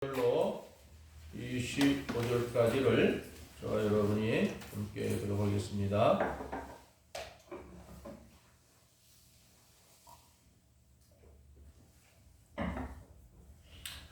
로 25절까지를 저와 여러분이 함께 들어보겠습니다.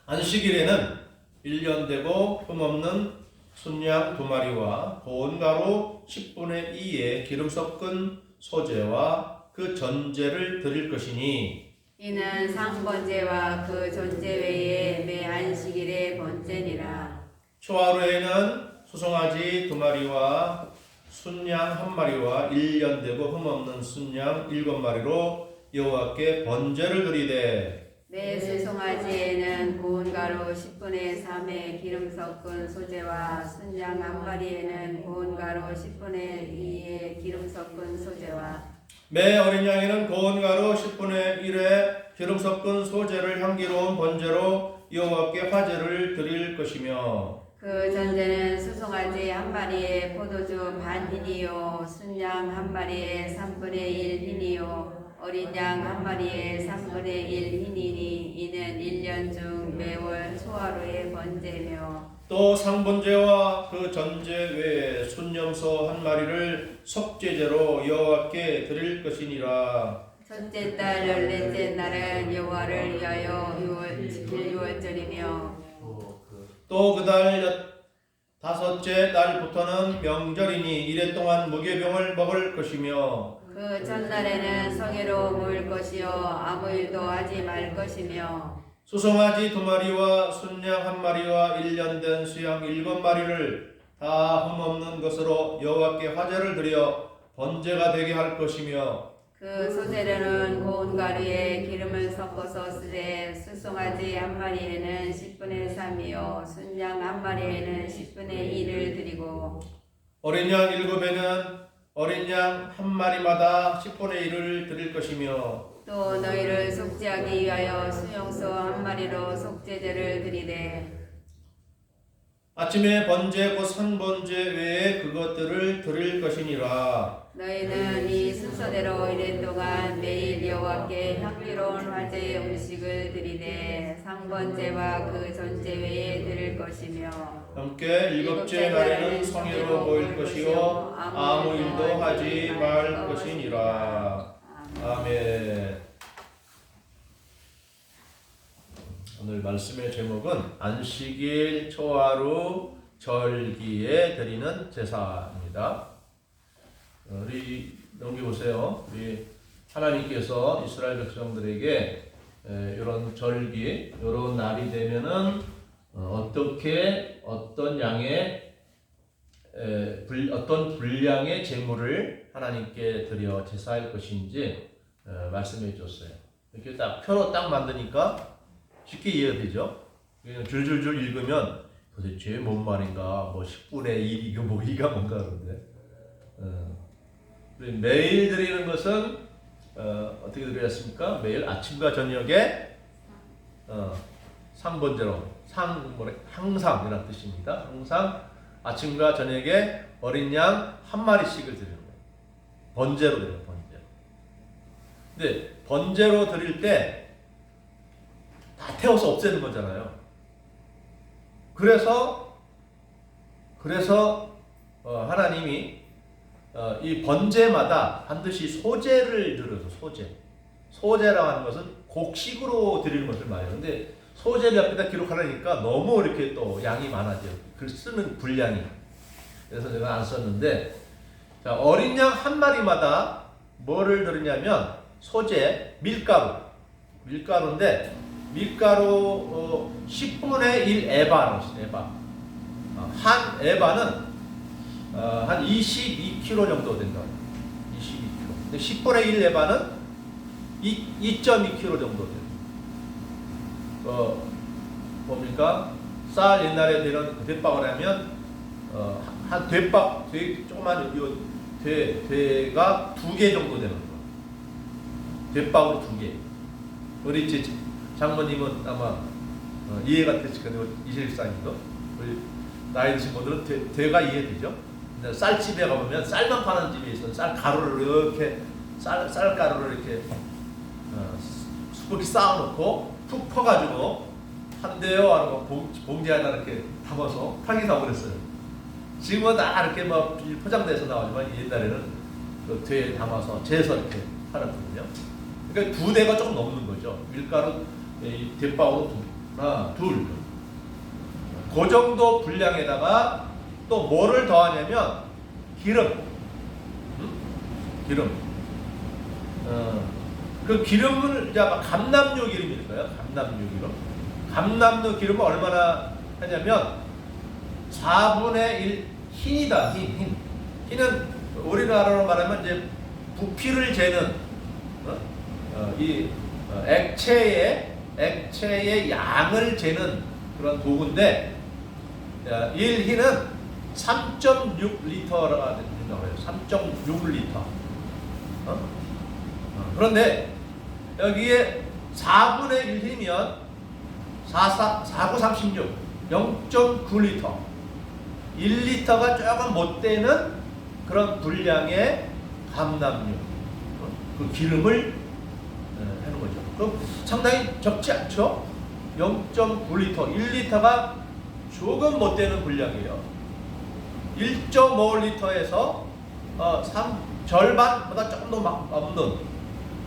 안식일에는 1년 되고 흠없는 순양 2마리와 고운 가루 10분의 2의 기름 섞은 소재와 그 전제를 드릴 것이니 이는 상번제와 그 전제 외에 매 안식일의 번제니라. 초하루에는 수송아지 2마리와 순양 1마리와 1년 되고 흠없는 순양 7마리로 여호와께 번제를 드리되 매 수송아지에는 고운 가루 10분의 3의 기름 섞은 소재와 순양 한 마리에는 고운 가루 10분의 2의 기름 섞은 소재와 매 어린 양에는 고운 가루 10분의 1의 기름 섞은 소재를 향기로운 번제로 여호와께 화제를 드릴 것이며 그 전제는 수송아지 한 마리에 포도주 반 흰이요 순양 한 마리에 3분의 1 흰이요 어린 양 한 마리에 3분의 1 흰이니 이는 1년 중 매월 초하루의 번제며 또 상번제와 그 전제 외에 순염소 1마리를 속죄제로 여호와께 드릴 것이니라. 첫째 달 14째 날은 여호와를 위하여 지킬 유월절이며 또 그달 5째 날부터는 명절이니 이래 동안 무교병을 먹을 것이며 그 전날에는 성회로 모일 것이요 아무 일도 하지 말 것이며 수송아지 2마리와 순양 1마리와 1년 된 수양 7마리를 다 흠없는 것으로 여호와께 화제를 드려 번제가 되게 할 것이며 그 소재료는 고운 가루에 기름을 섞어서 쓰되 수송아지 한 마리에는 10분의 3이요 순양 한 마리에는 10분의 1을 드리고 어린 양 7에는 어린 양 1마리마다 10분의 1을 드릴 것이며 또 너희를 속죄하기 위하여 수용소 한 마리로 속죄제를 드리되 아침에 번제 곧 산번제 외에 그것들을 드릴 것이니라. 너희는 이 순서대로 이래 동안 매일 여호와께 향기로운 화제의 음식을 드리되 상번제와 그 전제 외에 드릴 것이며 함께 7째 날에는 성회로 모일 것이요 아무 일도 하지 말 것이니라. 아멘. 오늘 말씀의 제목은 안식일 초하루 절기에 드리는 제사입니다. 우리 넘겨보세요. 우리 하나님께서 이스라엘 백성들에게 이런 절기, 이런 날이 되면은 어떻게 어떤 양의 어떤 분량의 제물을 하나님께 드려 제사할 것인지 말씀해 줬어요. 이렇게 딱 표로 딱 만드니까 쉽게 이해가 되죠. 그냥 줄줄줄 읽으면 도대체 뭔 말인가, 뭐 10분의 1 이거 뭐 이가 뭔가 그런데 매일 드리는 것은 어떻게 드렸습니까? 매일 아침과 저녁에 상번제로 항상 이란 뜻입니다. 항상 아침과 저녁에 어린 양 1마리씩을 드리는 거예요. 번제로 드려요. 번제로. 근데 번제로 드릴 때 다 태워서 없애는 거잖아요. 그래서 하나님이 이 번제마다 반드시 소제를 드려서 소제라고 하는 것은 곡식으로 드리는 것을 말해요. 근데 소제를 옆에다 기록하려니까 너무 이렇게 또 양이 많아져요. 글 쓰는 분량이. 그래서 제가 안 썼는데, 자, 어린 양 1마리마다 뭐를 드리냐면 소제, 밀가루인데 밀가루 10분의 1 에바로 에바. 한 에바는 한 22kg 정도 된다. 22kg. 근데 10분의 1 에바는 2.2kg 정도 돼요. 뭡니까? 쌀 옛날에 되는 대박을 하면 한 대박, 되게 조그만 요 대가 2개 정도 되는 거예요. 대박으로 2개. 우리 장모님은 아마 이해가 되실 거예요. 이실사님도 나이 드신 분들은 대가 이해되죠. 쌀집에 가보면 쌀만 파는 집에 있어요. 쌀 가루를 이렇게 쌀 가루를 이렇게 수북히 쌓아놓고 푹 퍼가지고 한대요 하고 봉지 하나 이렇게 담아서 팔기 사고 그랬어요. 지금은 다 이렇게 막 포장돼서 나오지만 옛날에는 그 뒤에 담아서 재서 이렇게 팔았거든요. 그러니까 2대가 조금 넘는 거죠. 밀가루 대빵으로 하나, 둘. 그 정도 분량에다가 또 뭐를 더하냐면 기름. 기름. 그 기름을 이제 아마 감남류 기름일 거예요. 감남류 기름. 감남류 기름은 얼마나 하냐면 4분의 1 흰이다. 흰. 흰은 우리나라로 말하면 이제 부피를 재는 액체의 양을 재는 그런 도구인데 1흰은 3.6리터가 된다고 해요. 3.6리터. 그런데 여기에 4분의 1이면 4936 0.9리터 1리터가 조금 못 되는 그런 분량의 감남류 그 기름을 하는 거죠. 그럼 상당히 적지 않죠? 0.9리터 1리터가 조금 못 되는 분량이에요. 1.5리터에서 절반보다 조금 더 없는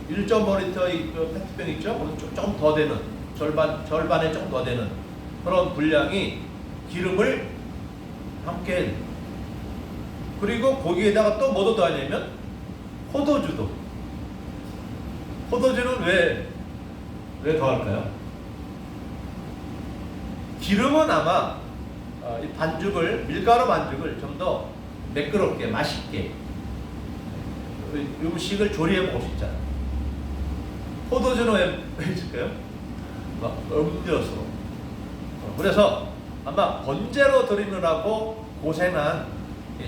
1.5리터의 그 페트병 있죠? 조금 더 되는 절반에 조금 더 되는 그런 분량이 기름을 함께 해요. 그리고 거기에다가 또 뭐도 더하냐면 포도주도. 포도주는 왜 더할까요? 기름은 아마 이 반죽을 밀가루 반죽을 좀 더 매끄럽게 맛있게 음식을 조리해 먹을 수 있잖아요. 포도주는 왜 있을까요? 막 음료수. 그래서 아마 번제로 드리느라고 고생한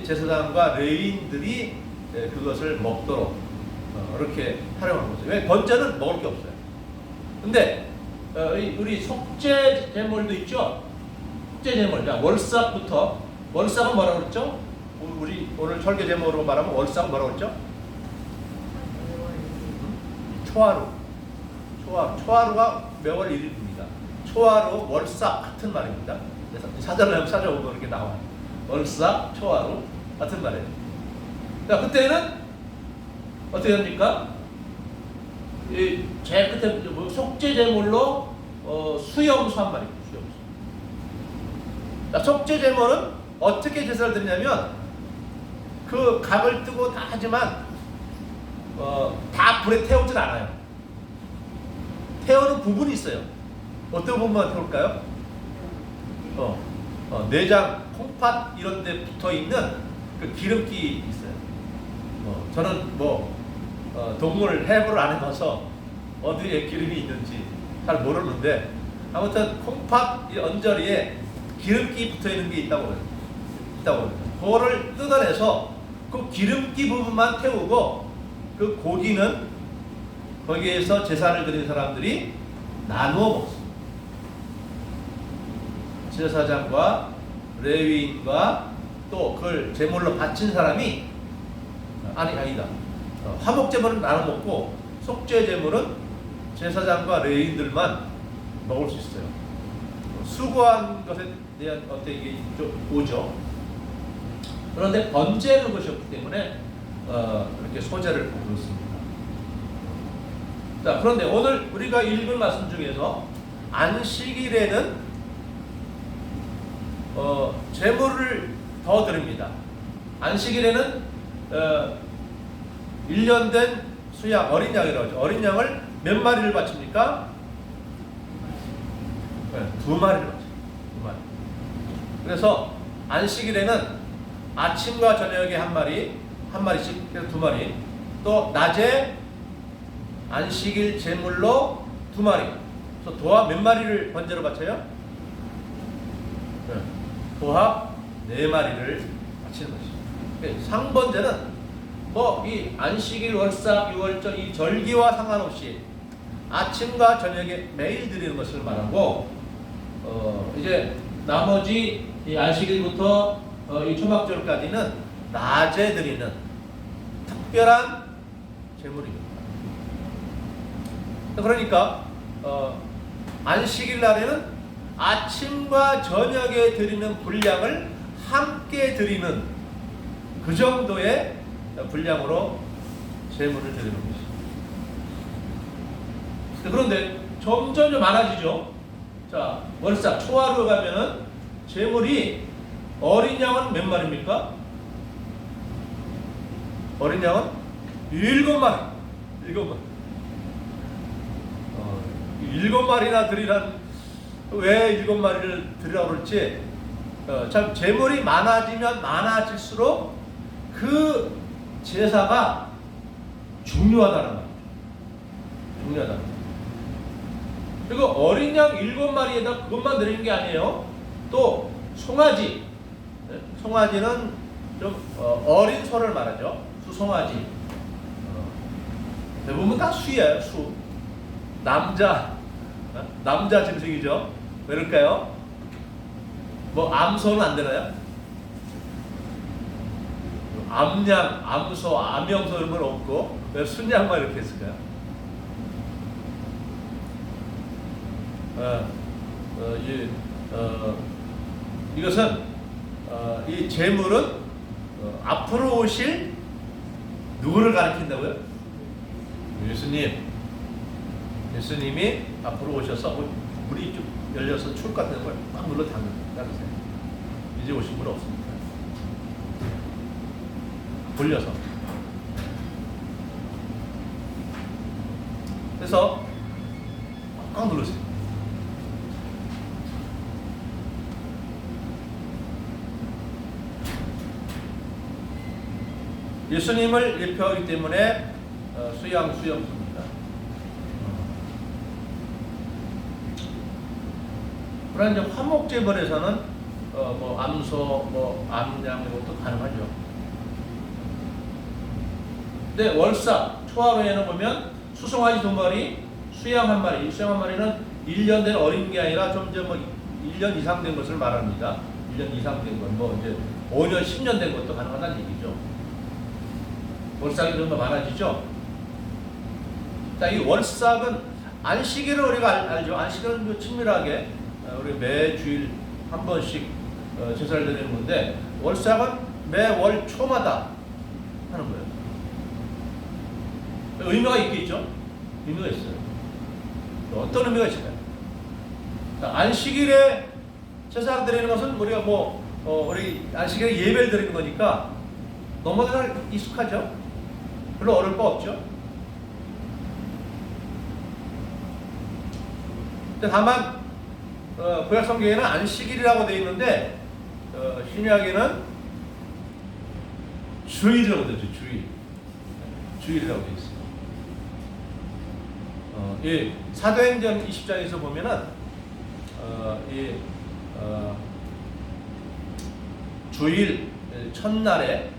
제사장과 레위인들이 그것을 먹도록 이렇게 활용한 거죠. 왜 번제는 먹을 게 없어요. 근데 우리 속죄 제물도 있죠. 속죄 제물. 월삭부터 월삭은 뭐라고 그랬죠? 우리 오늘 설교 제목으로 말하면 월삭은 뭐라고 그랬죠? 초하루. 초하루가 매월 1일입니다. 초하루, 월삭 같은 말입니다. 사전을 찾아보면 이렇게 나와요. 월삭, 초하루 같은 말이에요. 자, 그때는 어떻게 합니까? 제일 끝에 속죄 제물로 수염수 한 마리. 수염수. 자, 속죄 제물은 어떻게 제사를 드리냐면 그 각을 뜨고 다 하지만 다 불에 태우진 않아요. 태우는 부분이 있어요. 어떤 부분만 태울까요? 내장, 콩팥 이런 데 붙어 있는 그 기름기 있어요. 저는 동물 해부를 안 해봐서 어디에 기름이 있는지 잘 모르는데 아무튼 콩팥 이 언저리에 기름기 붙어 있는 게 있다고 해요. 그거를 뜯어내서 그 기름기 부분만 태우고 그 고기는 거기에서 제사를 드리는 사람들이 나누어 먹습니다. 제사장과 레위인과 또 그걸 제물로 바친 사람이 아니다. 화목 제물은 나눠 먹고 속죄 제물은 제사장과 레위인들만 먹을 수 있어요. 수고한 것에 대한 어떤 이게 좀 오죠. 그런데 번제는 것이 없기 때문에 이렇게 소제를 부르습니다. 자, 그런데 오늘 우리가 읽은 말씀 중에서 안식일에는 제물을 더 드립니다. 안식일에는 1년 된 수양 어린 양이라고 하죠. 어린 양을 몇 마리를 바칩니까? 2마리를 바쳐요. 2마리. 그래서 안식일에는 아침과 저녁에 한 마리씩, 그래서 2마리. 또 낮에 안식일 제물로 2마리. 그래서 도합 몇 마리를 번제로 바쳐요? 도합 4마리를 바치는 것이죠. 상번제는 이 안식일, 월삭, 유월절 이 절기와 상관없이 아침과 저녁에 매일 드리는 것을 말하고 이제 나머지 이 안식일부터 이 초막절까지는 낮에 드리는 특별한 제물입니다. 그러니까 안식일 날에는 아침과 저녁에 드리는 분량을 함께 드리는 그 정도의 분량으로 제물을 드리는 것이죠. 그런데 점점 좀 많아지죠. 자, 월삭 초하루 가면은 제물이 어린 양은 몇 마리입니까? 어린 양은 7마리. 7마리. 7마리나 드리란, 왜 7마리를 드리라고 그럴지, 참, 제물이 많아지면 많아질수록 그 제사가 중요하다는 거예요. 중요하다는 거예요. 그리고 어린 양 7마리에다 그것만 드리는 게 아니에요. 또 송아지, 송아지는 좀 어린 소를 말하죠. 수송아지. 대부분 다 수예요. 수. 남자 짐승이죠. 왜 그럴까요? 뭐 암소는 안 되나요? 암양, 암소, 암영소 이런 건 없고 왜 순양만 이렇게 했을까요? 이것은 이 제물은 앞으로 오실 누구를 가리킨다고요? 예수님이 앞으로 오셔서 물이 좀 열려서 추울 것 같은 걸 막 눌러 담으세요. 이제 오신 분 없습니다. 돌려서. 그래서 꽉 누르세요. 예수님을 예표하기 때문에 수양수염수입니다. 그러나 이제 화목제물에서는 뭐 암소, 뭐 암양 이것도 가능하죠. 근데 월삭 초하루에는 보면 수송아지 2마리, 수양 1마리. 수양 1마리는 1년 된 어린 게 아니라 좀 이제 뭐 1년 이상 된 것을 말합니다. 1년 이상 된 건 뭐 이제 5년, 10년 된 것도 가능하다는 얘기죠. 월삭이 좀 더 많아지죠. 자, 이 월삭은 안식일을 우리가 알죠. 안식일은 친밀하게 우리 매 주일 한 번씩 제사를 드리는 건데, 월삭은 매 월 초마다 하는 거예요. 의미가 있겠죠? 의미가 있어요. 어떤 의미가 있을까요? 자, 안식일에 제사를 드리는 것은 우리가 우리 안식일에 예배를 드리는 거니까 너무나 잘 익숙하죠? 별로 어려울 거 없죠? 다만 구약 성경에는 안식일이라고 되어 있는데 신약에는 주일이라고 되어 있죠. 주일이라고 되어 있어요. 이 사도행전 20장에서 보면은 주일 첫날에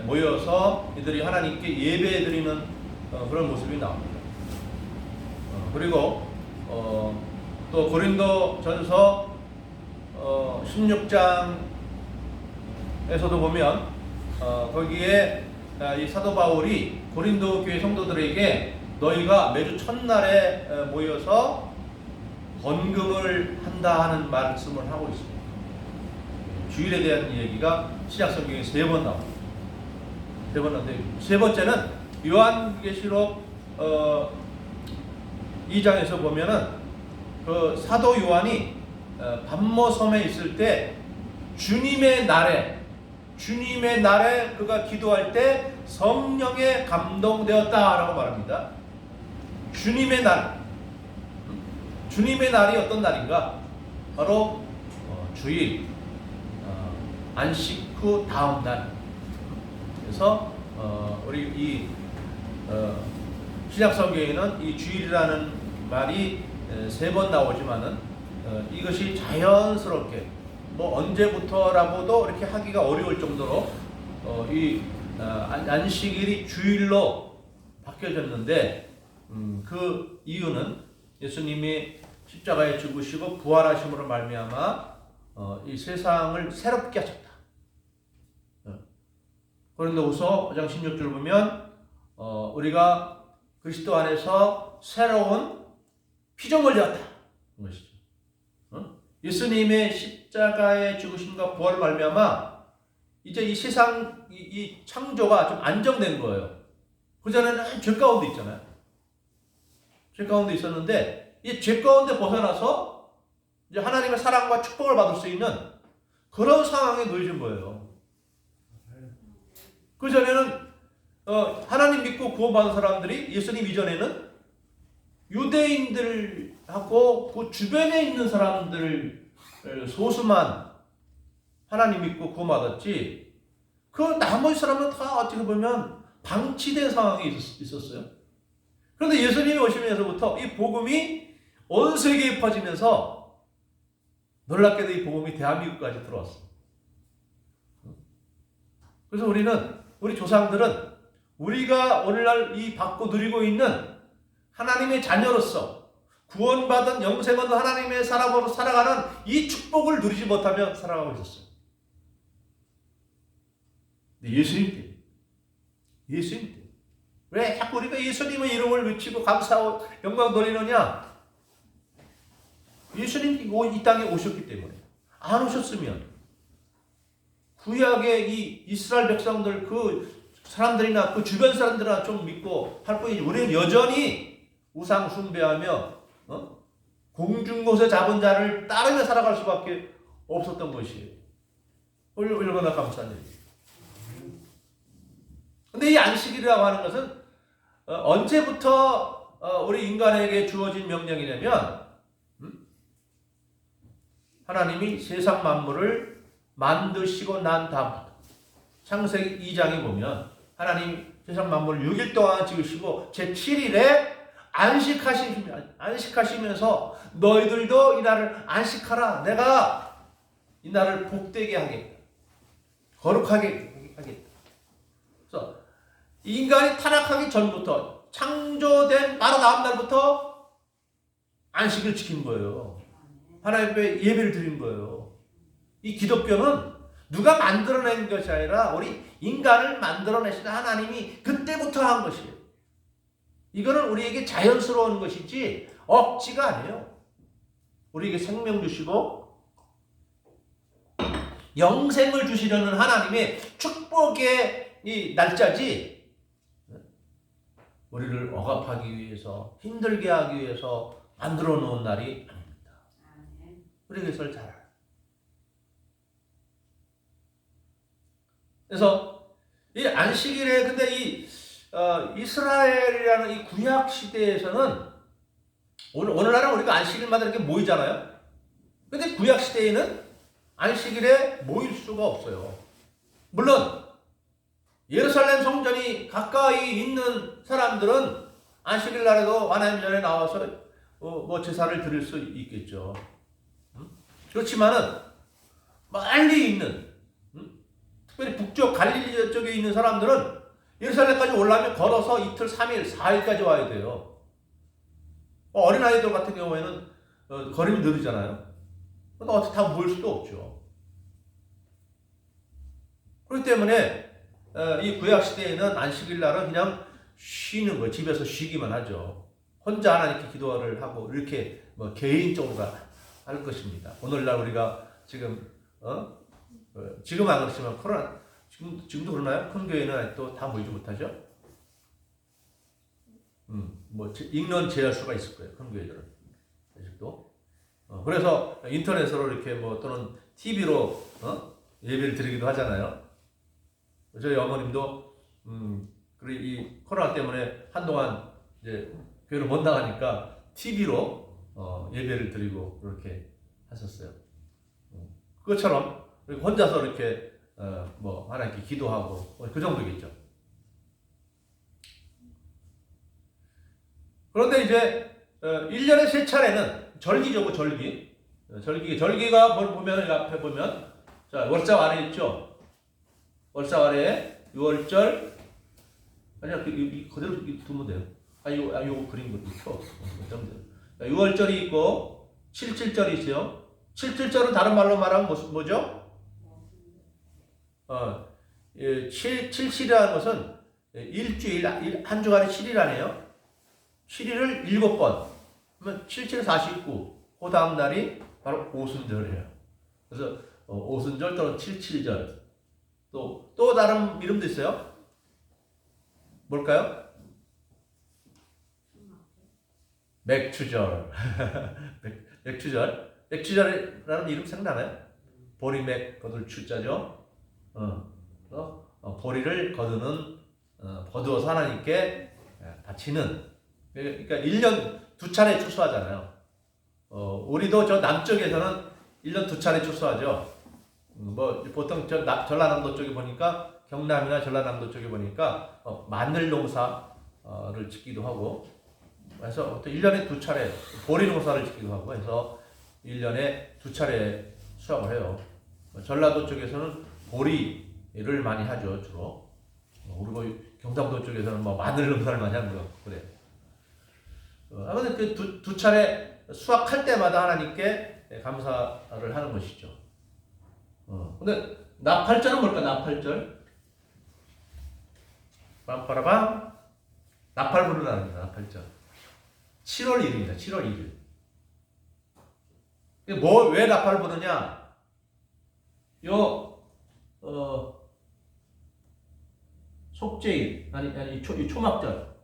모여서 이들이 하나님께 예배드리는 그런 모습이 나옵니다. 그리고 또 고린도전서 16장에서도 보면 거기에 이 사도 바울이 고린도 교회 성도들에게 너희가 매주 첫날에 모여서 헌금을 한다 하는 말씀을 하고 있습니다. 주일에 대한 얘기가 신약 성경에 3번 나옵니다. 3번 나오는데, 세 번째는 요한계시록 2장에서 보면은 그 사도 요한이 pat모섬에 있을 때 주님의 날에 그가 기도할 때 성령에 감동되었다라고 말합니다. 주님의 날이 어떤 날인가? 바로 주일, 안식 후 다음 날. 그래서 우리 이 신약 성경에는 이 주일이라는 말이 3번 나오지만은 이것이 자연스럽게 뭐 언제부터라고도 이렇게 하기가 어려울 정도로 이 안식일이 주일로 바뀌어졌는데, 그 이유는 예수님이 십자가에 죽으시고 부활하심으로 말미암아 이 세상을 새롭게 하셨다. 고린도후서 5장 16절 보면 우리가 그리스도 안에서 새로운 피조물 되었다. 것이죠. 예수님의 십자가의 죽으심과 부활을 말미암아 이제 이 세상 이 창조가 좀 안정된 거예요. 그전에는 죄 가운데 있잖아요. 죄 가운데 있었는데 이 죄 가운데 벗어나서 이제 하나님의 사랑과 축복을 받을 수 있는 그런 상황에 놓여진 거예요. 그전에는 하나님 믿고 구원받은 사람들이 예수님 이전에는 유대인들하고 그 주변에 있는 사람들 소수만 하나님 믿고 구원받았지, 그 나머지 사람은 다 어떻게 보면 방치된 상황에 있었어요. 그런데 예수님이 오시면서부터 이 복음이 온 세계에 퍼지면서 놀랍게도 이 복음이 대한민국까지 들어왔어요. 그래서 우리 조상들은 우리가 오늘날 이 받고 누리고 있는 하나님의 자녀로서 구원받은 영생은 하나님의 사람으로 살아가는 이 축복을 누리지 못하며 살아가고 있었어요. 예수님 때. 왜 자꾸 우리가 예수님의 이름을 외치고 감사하고 영광 돌리느냐? 예수님이 이 땅에 오셨기 때문에. 안 오셨으면 구약의 이 이스라엘 백성들 그 사람들이나 그 주변 사람들이나 좀 믿고 할 뿐이지, 우리는 여전히 우상 숭배하며 공중 곳에 잡은 자를 따르며 살아갈 수밖에 없었던 것이에요. 얼마나 감사한 일이에요. 근데 이 안식일이라고 하는 것은 언제부터 우리 인간에게 주어진 명령이냐면 하나님이 세상 만물을 만드시고 난 다음부터 창세기 2장에 보면 하나님 세상 만물을 6일 동안 지으시고 제7일에 안식하시면서 너희들도 이 날을 안식하라. 내가 이 날을 복되게 하겠다. 거룩하게 하겠다. 그래서 인간이 타락하기 전부터 창조된 바로 다음 날부터 안식을 지킨 거예요. 하나님 앞에 예배를 드린 거예요. 이 기독교는 누가 만들어낸 것이 아니라 우리 인간을 만들어내신 하나님이 그때부터 한 것이에요. 이거는 우리에게 자연스러운 것이지 억지가 아니에요. 우리에게 생명 주시고 영생을 주시려는 하나님의 축복의 이 날짜지, 우리를 억압하기 위해서 힘들게 하기 위해서 만들어 놓은 날이 아닙니다. 우리가 그것을 잘 알아요. 그래서 이 안식일에, 근데 이 이스라엘이라는 이 구약 시대에서는 오늘날은 우리가 안식일마다 이렇게 모이잖아요. 근데 구약 시대에는 안식일에 모일 수가 없어요. 물론 예루살렘 성전이 가까이 있는 사람들은 안식일 날에도 하나님 전에 나와서 뭐 제사를 드릴 수 있겠죠. 그렇지만은 멀리 있는, 특별히 북쪽 갈릴리 쪽에 있는 사람들은 예루살렘까지 올라면 걸어서 이틀, 3일, 4일까지 와야 돼요. 어린아이들 같은 경우에는 걸음이 느리잖아요. 근데 어떻게 다 모일 수도 없죠. 그렇기 때문에 이 구약시대에는 안식일 날은 그냥 쉬는 거예요. 집에서 쉬기만 하죠. 혼자 하나님께 기도를 하고 이렇게 뭐 개인적으로 할 것입니다. 오늘날 우리가 지금 지금 안 그렇지만 코로나 지금도 그러나요? 큰 교회는 또 다 모이지 못하죠. 뭐 인원 제할 수가 있을 거예요. 큰 교회들은 아직도. 그래서 인터넷으로 이렇게 뭐 또는 TV로 예배를 드리기도 하잖아요. 저희 어머님도 이 코로나 때문에 한동안 이제 교회를 못 나가니까 TV로 예배를 드리고 그렇게 하셨어요. 그것처럼 혼자서 이렇게 뭐 하나님께 기도하고 그 정도겠죠. 그런데 이제 1년에 3차례는 절기죠. 절기가 보면 앞에 보면 자, 월삭 아래 있죠. 월삭 아래에 6월절, 아니야, 그대로 두면 돼요. 요거 그린 것도 있고. 6월절이 있고, 77절이 있어요. 77절은 다른 말로 말하면 뭐죠? 77이라는 것은 일주일, 한 주간에 7일 아니에요? 7일을 7번. 그러면 77, 49. 그 다음 날이 바로 오순절이에요. 그래서 오순절 또는 칠칠절, 또 다른 이름도 있어요. 뭘까요? 맥추절. 맥추절이라는 이름 생각나나요? 보리맥 거둘 추자죠. 보리를 거두는, 거두어서 하나님께 바치는. 그러니까 1년 2차례 추수하잖아요. 우리도 저 남쪽에서는 1년 2차례 추수하죠. 뭐 보통 전라남도 쪽에 보니까, 경남이나 전라남도 쪽에 보니까 마늘 농사를 짓기도 하고, 그래서 또 1년에 2차례 보리 농사를 짓기도 하고 해서 1년에 2차례 수확을 해요. 전라도 쪽에서는 보리를 많이 하죠, 주로. 그리고 경상도 쪽에서는 뭐 마늘 농사를 많이 하는 거 그래. 아무튼 그 두 차례 수확할 때마다 하나님께 감사를 하는 것이죠. 근데 나팔절은 뭘까? 나팔절. 빰빠라밤. 나팔 부르는 날입니다. 나팔절. 7월 1일입니다. 7월 1일. 왜 나팔 부르냐? 속죄일, 이 초막절.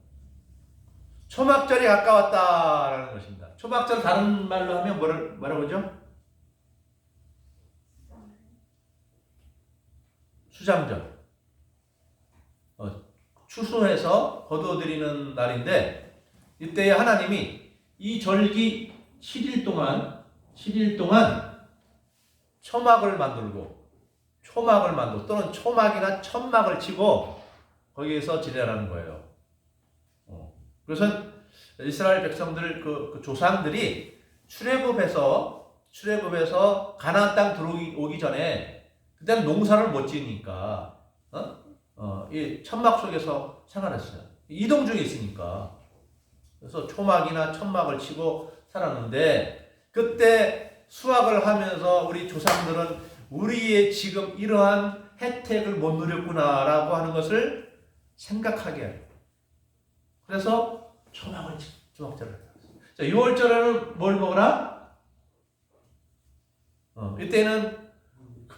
초막절이 가까웠다라는 것입니다. 초막절 다른 말로 하면 뭐라고 하죠? 수장절. 추수해서 거두어드리는 날인데, 이때에 하나님이 이 절기 7일 동안 초막을 만들고 또는 초막이나 천막을 치고 거기에서 지내라는 거예요. 그래서 이스라엘 백성들 그 조상들이 출애굽해서 가나안 땅 들어오기 전에 그때는 농사를 못 지으니까 이 천막 속에서 생활했어요. 이동 중에 있으니까. 그래서 초막이나 천막을 치고 살았는데, 그때 수확을 하면서 우리 조상들은 우리의 지금 이러한 혜택을 못 누렸구나라고 하는 것을 생각하게 해요. 그래서 초막절을 해요. 자, 6월절에는 뭘 먹으라? 이때는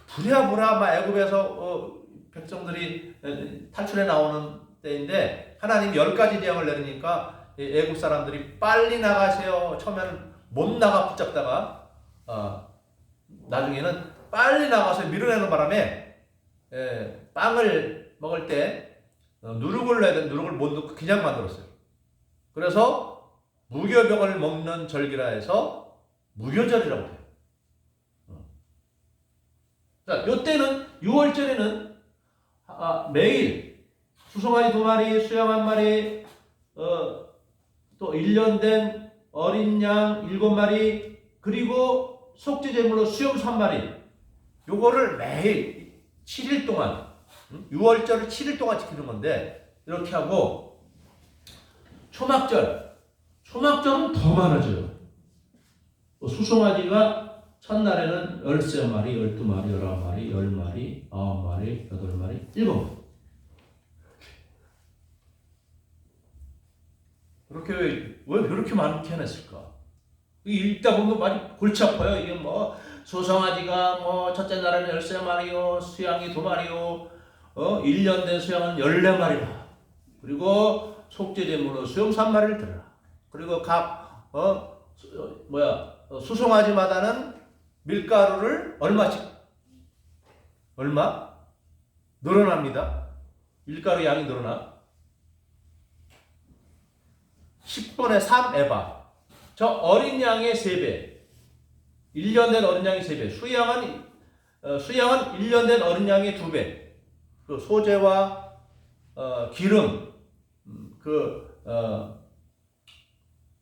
부랴부랴 막 애굽에서 백성들이 탈출해 나오는 때인데, 하나님 10가지 재앙을 내리니까 애굽 사람들이 빨리 나가세요. 처음에는 못 나가 붙잡다가 나중에는 빨리 나가서 밀어내는 바람에 빵을 먹을 때 누룩을 넣어야 되는데 누룩을 못 넣고 그냥 만들었어요. 그래서 무교병을 먹는 절기라 해서 무교절이라고 해요. 자, 요때는 6월절에는 매일 수송아지 2마리, 수양 1마리, 또 1년 된 어린 양 7마리, 그리고 속죄제물로 수염 3마리, 요거를 매일 7일 동안, 6월절을 7일 동안 지키는 건데, 이렇게 하고, 초막절은 더 많아져요. 수송아지가 첫날에는 13마리, 12마리, 11마리, 10마리, 9마리, 8마리, 7마리. 그렇게 왜 그렇게 많게 해냈을까? 읽다 보면 많이 골치 아파요. 이게 뭐 수송아지가 뭐 첫째 날에는 13마리요, 수양이 2마리요, 1년 된 수양은 14마리라. 그리고 속죄제물로 수염 3마리를 드려라. 그리고 각 수송아지마다는 밀가루를 얼마씩 늘어납니다. 밀가루 양이 늘어나. 10분의 3 에바. 저 어린 양의 3배. 1년 된 어린 양의 3배. 수양은 1년 된 어린 양의 2배. 그 소재와 기름,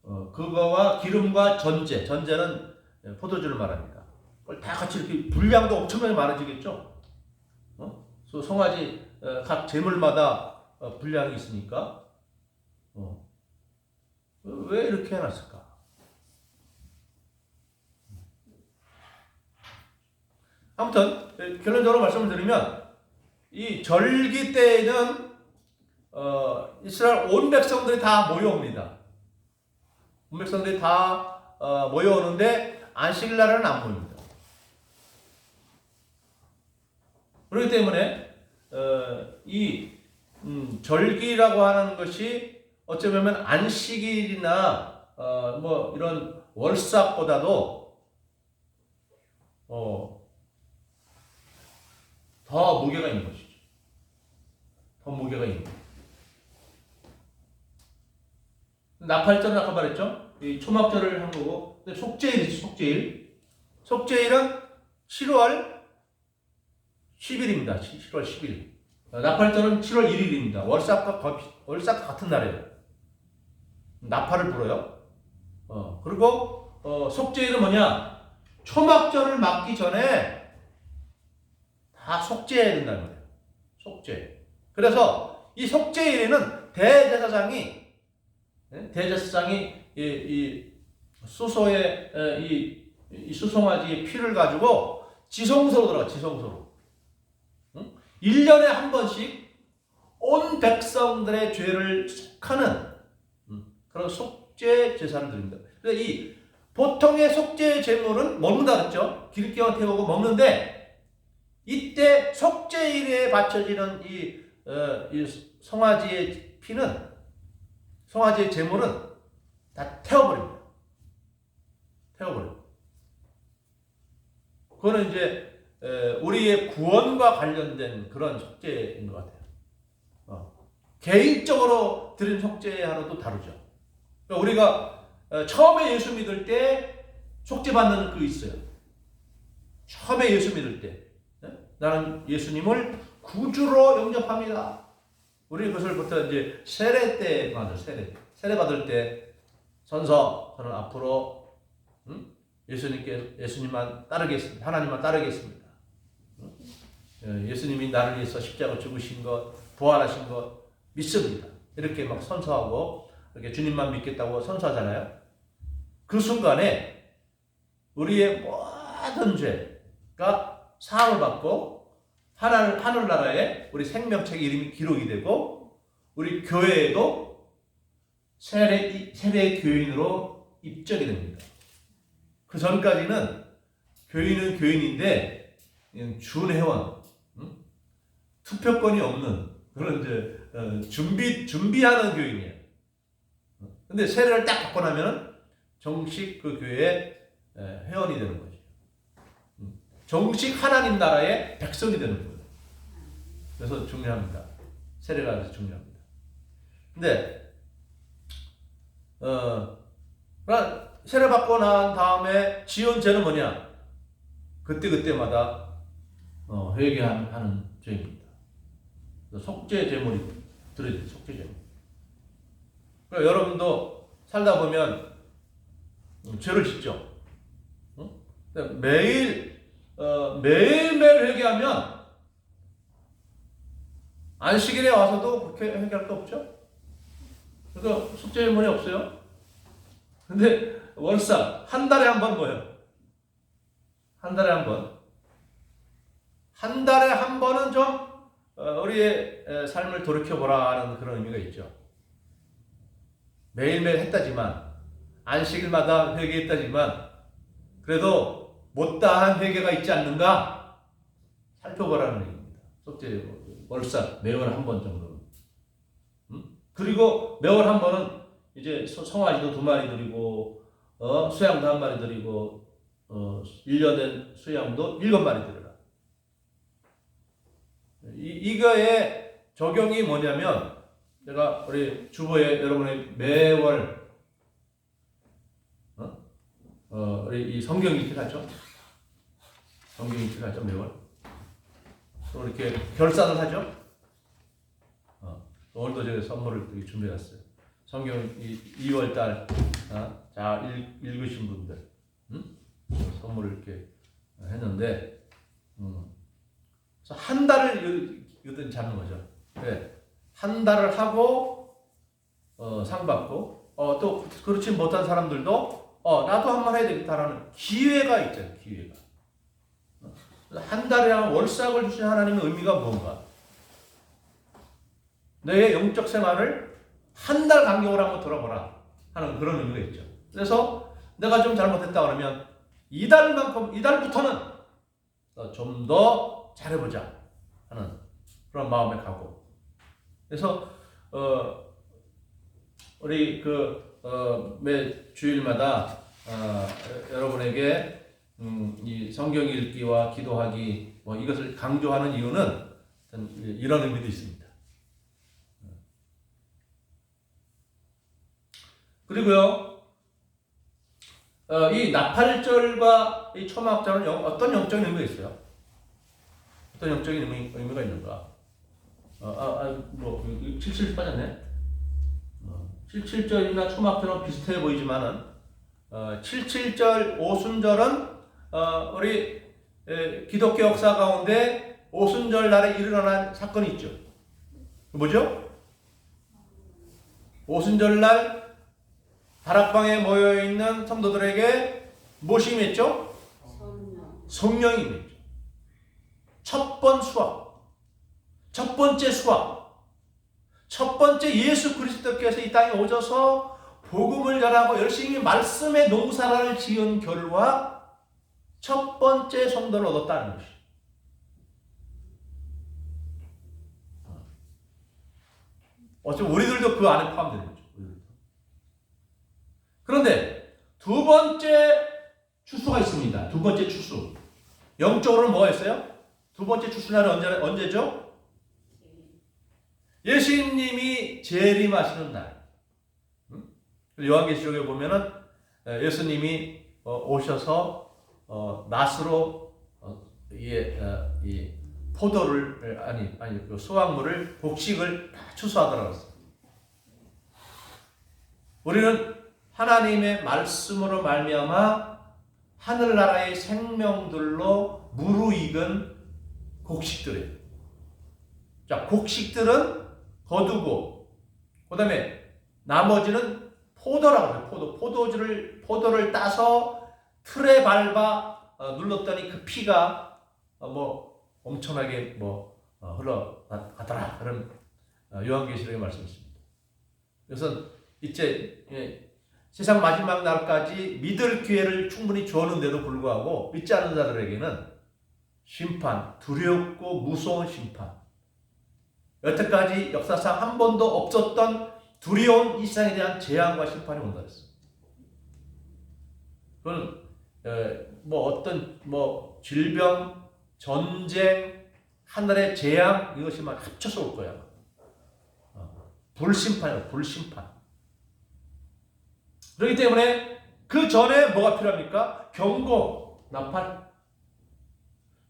그거와 기름과 전제는 포도주를 말합니다. 그걸 다 같이 이렇게 분량도 엄청나게 많아지겠죠. 송아지 각 제물마다 분량이 있으니까. 왜 이렇게 해놨을까? 아무튼 결론적으로 말씀을 드리면, 이 절기 때에는 이스라엘 온 백성들이 다 모여옵니다. 온 백성들이 다 모여오는데 안식일 날에는 안 모입니다. 그렇기 때문에 이 절기라고 하는 것이 어쩌면 안식일이나 뭐 이런 월삭보다도 더 무게가 있는 것이죠. 더 무게가 있는 거예요. 나팔절은 아까 말했죠? 이 초막절을 한 거고, 근데 속죄일이지, 속죄일. 속죄일은 7월 10일입니다. 7월 10일. 나팔절은 7월 1일입니다. 월삭과 같은 날이에요. 나팔을 불어요. 그리고 속죄일은 뭐냐? 초막절을 맞기 전에 다 속죄해야 된다는 거예요. 속죄. 그래서 이 속죄일에는 대제사장이 이 수소의 이 수송아지의 피를 가지고 지성소로 들어가. 지성소로. 1년에 한 번씩 온 백성들의 죄를 속하는 그런 속죄 제사를 드립니다. 그래서 이 보통의 속죄 제물은 먹는다 그랬죠. 기름기와 태우고 먹는데 이때 속죄일에 바쳐지는 이 송아지의 피는, 송아지의 제물은 다 태워버립니다. 태워버려요. 그거는 이제 우리의 구원과 관련된 그런 속죄인 것 같아요. 개인적으로 드린 속죄하고도 다르죠. 그러니까 우리가 처음에 예수 믿을 때 속죄받는 그 있어요. 처음에 예수 믿을 때 나는 예수님을 구주로 영접합니다. 우리 그것을부터 이제 세례 때 받을 세례 받을 때 선서 저는 앞으로 예수님만 따르겠습니다. 하나님만 따르겠습니다. 예수님이 나를 위해서 십자가 죽으신 것, 부활하신 것 믿습니다. 이렇게 막 선서하고 이렇게 주님만 믿겠다고 선서하잖아요. 그 순간에 우리의 모든 죄가 사함을 받고 하늘나라에 우리 생명책 이름이 기록이 되고 우리 교회에도 세례 교인으로 입적이 됩니다. 그 전까지는 교인은 교인인데 준회원, 투표권이 없는 그런 이제 준비하는 교인이에요. 근데 세례를 딱 받고 나면 정식 그 교회의 회원이 되는 거죠. 정식 하나님 나라의 백성이 되는 거예요. 그래서 중요합니다. 세례가 아주 중요합니다. 근데 세례 받고 난 다음에 지은 죄는 뭐냐? 그때마다 회개하는 죄입니다. 속죄 제물이 들어있죠. 속죄 제물. 그러니까 여러분도 살다 보면 죄를 짓죠. 매일매일 회개하면 안식일에 와서도 그렇게 회개할 거 없죠? 그러니까 속죄 제물이 없어요. 근데 월삭 한 달에 한 번 뭐예요? 한 달에 한 번. 한 달에 한 번은 좀 우리의 삶을 돌이켜보라 하는 그런 의미가 있죠. 매일매일 했다지만 안식일마다 회개했다지만 그래도 못다한 회개가 있지 않는가 살펴보라는 얘기입니다. 속죄 월삭 매월 한 번 정도는. 그리고 매월 한 번은 이제 송아지도 2마리 드리고 수양도 1마리 드리고 1년 된 수양도 7마리 드려라. 이거의 적용이 뭐냐면 제가 우리 주보에 여러분의 매월 우리 이 성경 읽기 하죠. 성경 읽기 하죠 매월. 또 이렇게 결산을 하죠. 오늘도 제가 선물을 준비했어요. 성경 2월달 자 읽으신 분들 선물을 이렇게 했는데 그래서 한 달을 이거든 잡는 거죠. 네. 한 달을 하고 상 받고 또 그렇지 못한 사람들도 나도 한 번 해야 되겠다라는 기회가 있잖아요. 기회가. 한 달에 월삭을 주신 하나님의 의미가 뭔가? 너의 영적 생활을 한 달 간격으로 한번 돌아보라 하는 그런 의미가 있죠. 그래서 내가 좀 잘못했다 그러면 이달부터는 좀 더 잘해보자 하는 그런 마음에 가고. 그래서 우리 매 주일마다 여러분에게 이 성경 읽기와 기도하기 이것을 강조하는 이유는 이런 의미도 있습니다. 그리고요, 이 나팔절과 이 초막절은 어떤 영적인 의미가 있어요? 어떤 영적인 의미가 있는가? 77 빠졌네. 77절이나 초막절은 비슷해 보이지만은 77절 오순절은 우리 기독교 역사 가운데 오순절 날에 일어난 사건이 있죠. 뭐죠? 오순절 날 다락방에 모여 있는 성도들에게 무엇이 임했죠? 성령이 임했죠. 첫 번째 수학, 첫 번째 예수 그리스도께서 이 땅에 오셔서 복음을 전하고 열심히 말씀의 농사를 지은 결과 첫 번째 성도를 얻었다는 것이. 어차피 우리들도 그 안에 포함되는 거죠. 그런데 두 번째 추수가 있습니다. 두 번째 추수. 영적으로는 뭐가 있어요? 두 번째 추수날은 언제죠? 예수님이 재림하시는 날. 요한계시록에 보면은 예수님이 오셔서 낫으로 이 포도를 그 수확물을 곡식을 다 추수하더라고 했어요. 우리는 하나님의 말씀으로 말미암아 하늘나라의 생명들로 무르익은 곡식들이에요. 자, 곡식들은 거두고, 그 다음에 나머지는 포도라고 해요. 포도를 따서 틀에 밟아 눌렀더니 그 피가 엄청나게 흘러가더라. 그런 요한계시록의 말씀이 있습니다. 그래서 이제 세상 마지막 날까지 믿을 기회를 충분히 주었는데도 불구하고 믿지 않는 자들에게는 심판, 두렵고 무서운 심판, 여태까지 역사상 한 번도 없었던 두려운 이 세상에 대한 재앙과 심판이 온다 했어요. 그건 어떤 질병, 전쟁, 하늘의 재앙 이것이 막 합쳐서 올 거야. 불심판이에요. 불심판. 그렇기 때문에 그 전에 뭐가 필요합니까? 경고, 나팔.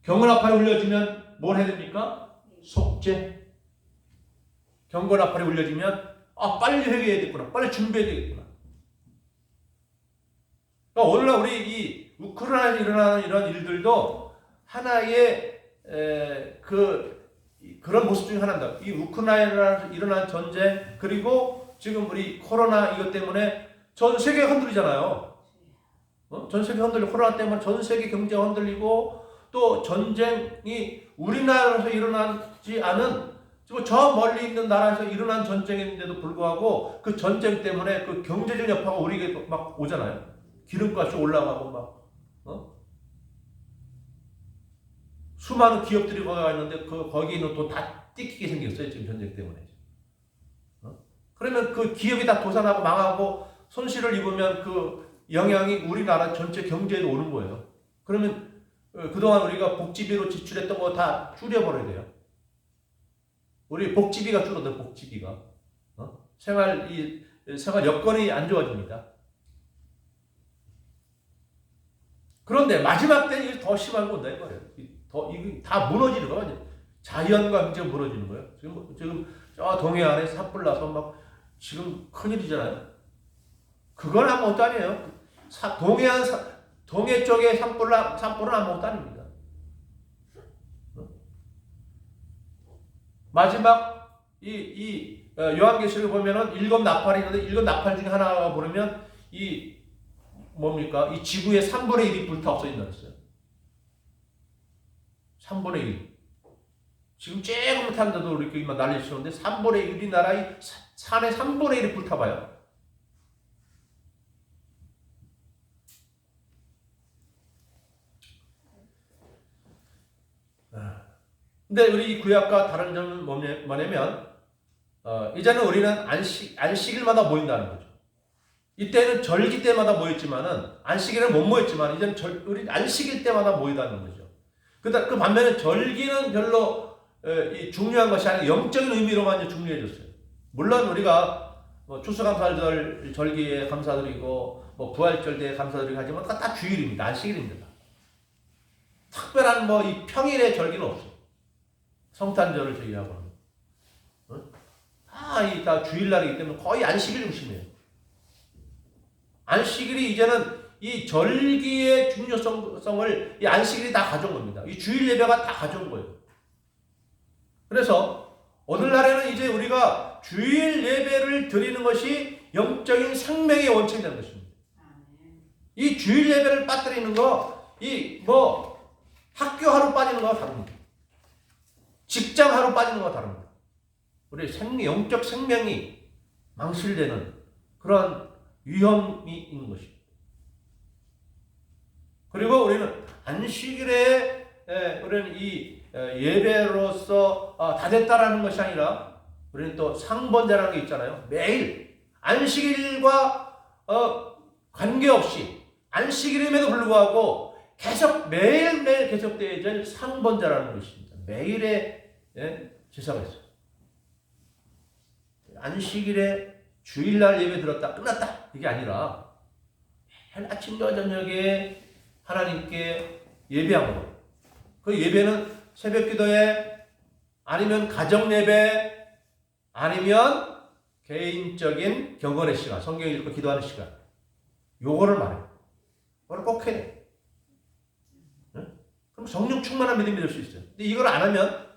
경고 나팔이 울려지면 뭘 해야 됩니까? 속죄. 경고 나팔이 울려지면 빨리 회개해야겠구나. 빨리 준비해야 되겠구나. 그러니까 오늘날 우리 이 우크라이나에 일어나는 이런 일들도 하나의 그런 모습 중에 하나입니다. 이 우크라이나에 일어난 전쟁, 그리고 지금 우리 코로나 이것 때문에 전 세계가 흔들리잖아요. 전 세계 흔들리고, 코로나 때문에 전 세계 경제가 흔들리고, 또 전쟁이 우리나라에서 일어나지 않은 저 멀리 있는 나라에서 일어난 전쟁인데도 불구하고 그 전쟁 때문에 그 경제적 여파가 우리에게 막 오잖아요. 기름값이 올라가고 수많은 기업들이 거기 가 있는데 거기 있는 돈 다 띠끼게 생겼어요. 지금 전쟁 때문에. 그러면 그 기업이 다 도산하고 망하고 손실을 입으면 그 영향이 우리나라 전체 경제에도 오는 거예요. 그러면 그동안 우리가 복지비로 지출했던 거 다 줄여버려야 돼요. 우리 복지비가 줄어들어, 복지비가. 생활 여건이 안 좋아집니다. 그런데 마지막 때는 이게 더 심한 건다, 이 말이에요. 이게 다 무너지는 거야. 자연과 경제가 무너지는 거예요. 지금 저 동해안에 산불 나서 막 지금 큰일이잖아요. 그건 아무것도 아니에요. 동해 쪽에 산불은 아무것도 아닙니다. 마지막 요한계시록에 보면은 7 나팔이 있는데 7 나팔 중에 하나가 부르면 이 지구의 3분의 1이 불타 없어진다 했어요. 3분의 1. 지금 쬐그맣다는데도 이렇게 난리 치는데 3분의 1 우리나라의 산의 3분의 1이 불타봐요. 근데 우리 이 구약과 다른 점은 뭐냐면 이제는 우리는 안식일마다 모인다는 거죠. 이때는 절기 때마다 모였지만은 안식일은 못 모였지만 이제는 우리 안식일 때마다 모이다는 거죠. 그 반면에 절기는 별로 중요한 것이 아니라 영적인 의미로만 이제 중요해졌어요. 물론 우리가 추수감사절 절기에 감사드리고 부활절 때에 감사드리고 하지만 그건 다 주일입니다. 안식일입니다. 특별한 이 평일의 절기는 없어요. 성탄절을 제외하고는. 다 주일날이기 때문에 거의 안식일 중심이에요. 안식일이 이제는 이 절기의 중요성을 이 안식일이 다 가져온 겁니다. 이 주일 예배가 다 가져온 거예요. 그래서 오늘날에는 이제 우리가 주일 예배를 드리는 것이 영적인 생명의 원칙이 되는 것입니다. 이 주일 예배를 빠뜨리는 거, 학교 하루 빠지는 거와 다릅니다. 직장 하루 빠지는 거와 다릅니다. 우리 영적 생명이 망실되는 그런 위험이 있는 것입니다. 그리고 우리는 안식일에 우리는 이 예배로서 다 됐다라는 것이 아니라 우리는 또 상번제라는 게 있잖아요. 매일 안식일과 관계없이 안식일임에도 불구하고 계속 매일매일 계속되어야 될 상번제라는 것입니다. 매일의 제사가 있어요. 안식일에 주일날 예배 들었다 끝났다 이게 아니라 매일 아침과 저녁에 하나님께 예배한 것. 그 예배는 새벽 기도에 아니면 가정 예배 아니면 개인적인 경건의 시간, 성경 읽고 기도하는 시간. 요거를 말해요. 그걸 꼭 해야 돼. 그럼 성령 충만한 믿음이 될 수 있어요. 근데 이걸 안 하면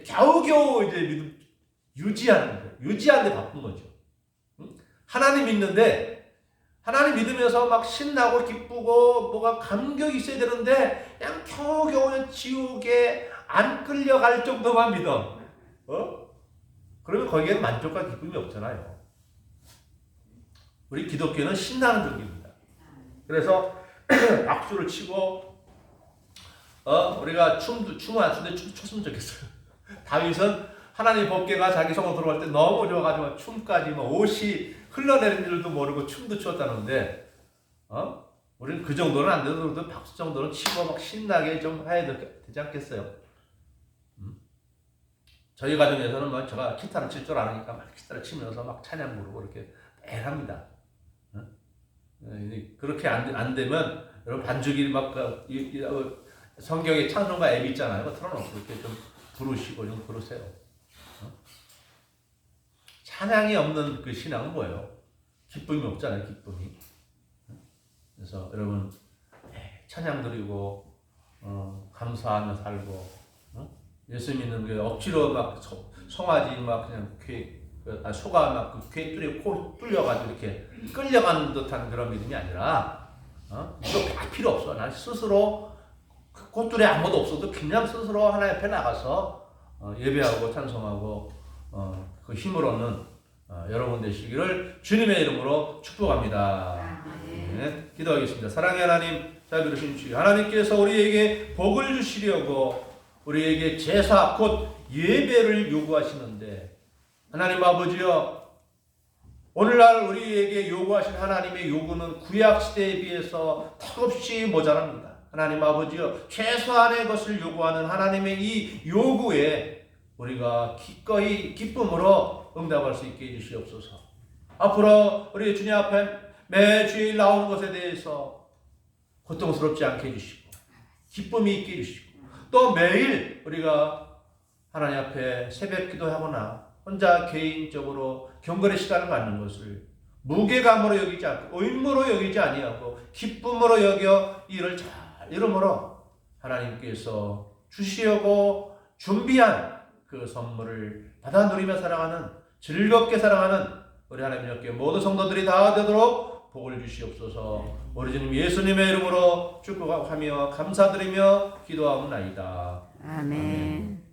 겨우겨우 이제 믿음 유지하는 데 바쁜 거죠. 하나님 믿는데 하나님 믿으면서 막 신나고 기쁘고 뭐가 감격이 있어야 되는데 그냥 겨우겨우 지옥에 안 끌려갈 정도만 믿어. 그러면 거기에는 만족과 기쁨이 없잖아요. 우리 기독교는 신나는 종교입니다. 그래서 박수를 치고 우리가 춤을 안 추는데 췄으면 좋겠어요. 다윗은 하나님 법궤가 자기 성으로 들어갈 때 너무 좋아가지고 춤까지 옷이 흘러내린 줄도 모르고 춤도 추었다는데 우리는 그 정도는 안 돼도 박수 정도는 치고 막 신나게 좀 해야 되지 않겠어요? 저희 가정에서는 제가 기타를 칠 줄 아니까 막 기타를 치면서 막 찬양 부르고 이렇게 매일 합니다. 그렇게 안 되면 여러분 반주기 성경에 찬송가 앱 있잖아요. 그거 틀어놓고 이렇게 좀 부르시고 좀 그러세요. 찬양이 없는 그 신앙은 뭐예요? 기쁨이 없잖아요. 기쁨이. 그래서 여러분 찬양 드리고 감사하며 살고 예수 믿는 게 억지로 막 송아지 막 그냥 소가 막 귀에 코 뚫려가지고 이렇게 끌려가는 듯한 그런 믿음이 아니라 이거 다 필요 없어. 난 스스로 꽃들에 아무도 없어도 그냥 스스로 하나님 앞에 나가서 예배하고 찬송하고 그 힘을 얻는 여러분 되시기를 주님의 이름으로 축복합니다. 네, 기도하겠습니다. 사랑의 하나님, 잘 들으신 주 하나님께서 우리에게 복을 주시려고 우리에게 제사 곧 예배를 요구하시는데 하나님 아버지여 오늘날 우리에게 요구하신 하나님의 요구는 구약시대에 비해서 턱없이 모자랍니다. 하나님 아버지여 최소한의 것을 요구하는 하나님의 이 요구에 우리가 기꺼이 기쁨으로 응답할 수 있게 해주시옵소서. 앞으로 우리 주님 앞에 매주일 나오는 것에 대해서 고통스럽지 않게 해주시고 기쁨이 있게 해주시고 또 매일 우리가 하나님 앞에 새벽 기도하거나 혼자 개인적으로 경건의 시간을 갖는 것을 무게감으로 여기지 않고 의무로 여기지 아니하고 기쁨으로 여겨 이를 잘 이름으로 하나님께서 주시려고 준비한 그 선물을 받아 누리며 살아가는 즐겁게 살아가는 우리 하나님께 모든 성도들이 다 되도록 복을 주시옵소서. 우리 주님 예수님의 이름으로 축복하며 감사드리며 기도하옵나이다. 아멘.